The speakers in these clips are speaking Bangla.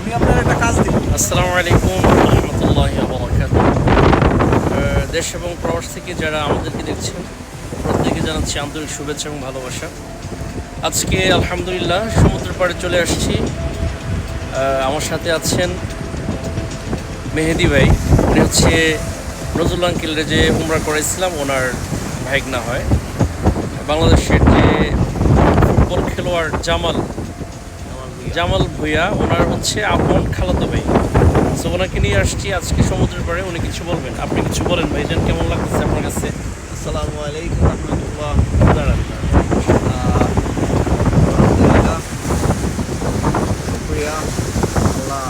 উনি আপনার একটা কাজ দিবেন। আসসালামু আলাইকুম রহমতুল্লাহি ওয়া বারাকাতুহু। দেশ এবং প্রবাস থেকে যারা আমাদেরকে দেখছেন প্রত্যেকে জানাচ্ছি আন্তরিক শুভেচ্ছা এবং ভালোবাসা। আজকে আলহামদুলিল্লাহ সমুদ্রের পাড়ে চলে আসছি। আমার সাথে আছেন মেহেদি ভাই। উনি হচ্ছে নজরুল আঙ্কেলের যে উমরা করেছিলাম ওনার ভাইগনা হয়। বাংলাদেশের যে ফুটবল খেলোয়াড় জামাল ভুঁইয়া ওনার হচ্ছে আপন খালাতো ভাই। সো ওনাকে নিয়ে আসছি আজকে সমুদ্রের পাড়ে। উনি কিছু বলবেন, আপনি কিছু বলেন ভাইজান, কেমন লাগতেছে আপনার কাছে? আসসালামু আলাইকুম রহমতুল্লাহ। দাঁড়ান। আলহামদুলিল্লাহ, শুক্রিয়া আল্লাহ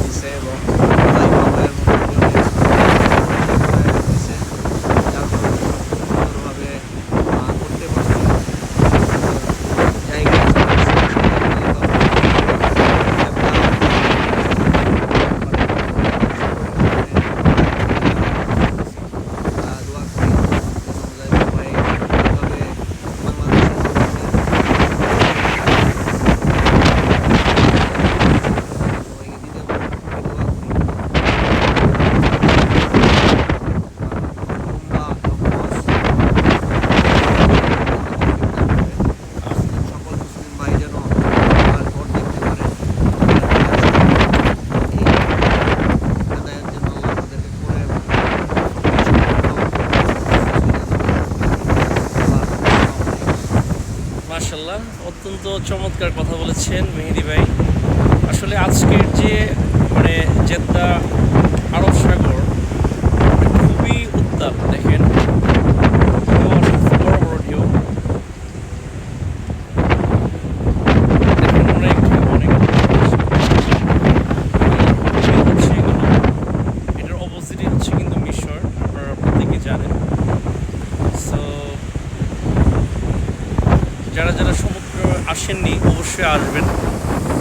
দিছে এবং ভাই বাবায়ের মতো দিছে, যার ফলে সুন্দরভাবে করতে পারছি। জায়গায় দোয়া করি ভাই এভাবে সকল মুসলিম ভাই যেন আমার ঘর দেখতে পারে, এই হেদায়েত যেন আল্লাহ আমাদেরকে করে এবং মাশাল্লাহ, অত্যন্ত চমৎকার কথা বলেছেন মেহেদি ভাই। আসলে আজকের যে জেদ্দা আরব সাগর খুবই উত্তাল। দেখেন ঢেউ আসছে, বড় বড় ঢেউ। দেখেন অনেক ঢেউ, অনেক হচ্ছে এগুলো। এটার অপোজিটই হচ্ছে কিন্তু মিশর, আপনারা প্রত্যেকে জানেন। সো যারা যারা সমুদ্র আসেননি অবশ্যই আসবেন,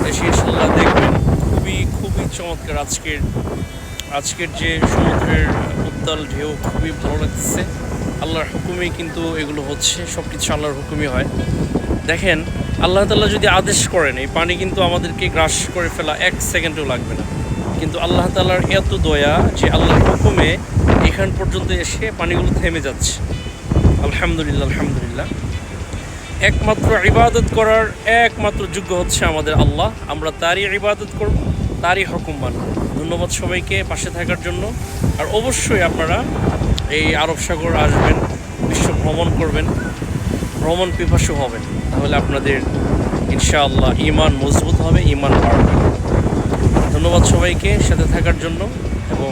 এসে ইনশাল্লাহ দেখবেন খুবই খুবই চমৎকার। আজকের যে সমুদ্রের উত্তাল ঢেউ খুবই ভালো লাগতেছে। আল্লাহর হুকুমেই কিন্তু এগুলো হচ্ছে, সব কিছু আল্লাহর হুকুমই হয়। দেখেন আল্লাহ তাআলা যদি আদেশ করেন এই পানি কিন্তু আমাদেরকে গ্রাস করে ফেলা 1 সেকেন্ডও লাগবে না। কিন্তু আল্লাহ তাআলার এত দয়া যে আল্লাহর হুকুমে এখান পর্যন্ত এসে পানিগুলো থেমে যাচ্ছে। আলহামদুলিল্লাহ, আলহামদুলিল্লাহ। একমাত্র ইবাদত করার একমাত্র যোগ্য হচ্ছে আমাদের আল্লাহ। আমরা তারই ইবাদত করব, তারই হুকুম মানব। ধন্যবাদ সবাইকে পাশে থাকার জন্য। আর অবশ্যই আপনারা এই আরব সাগর আসবেন, বিশ্ব ভ্রমণ করবেন, ভ্রমণ পিপাসু হবেন। তাহলে আপনাদের ইনশাআল্লাহ ঈমান মজবুত হবে, ঈমান বাড়বে। ধন্যবাদ সবাইকে সাথে থাকার জন্য এবং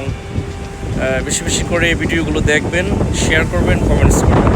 বেশি বেশি করে ভিডিওগুলো দেখবেন, শেয়ার করবেন, কমেন্টস করবেন।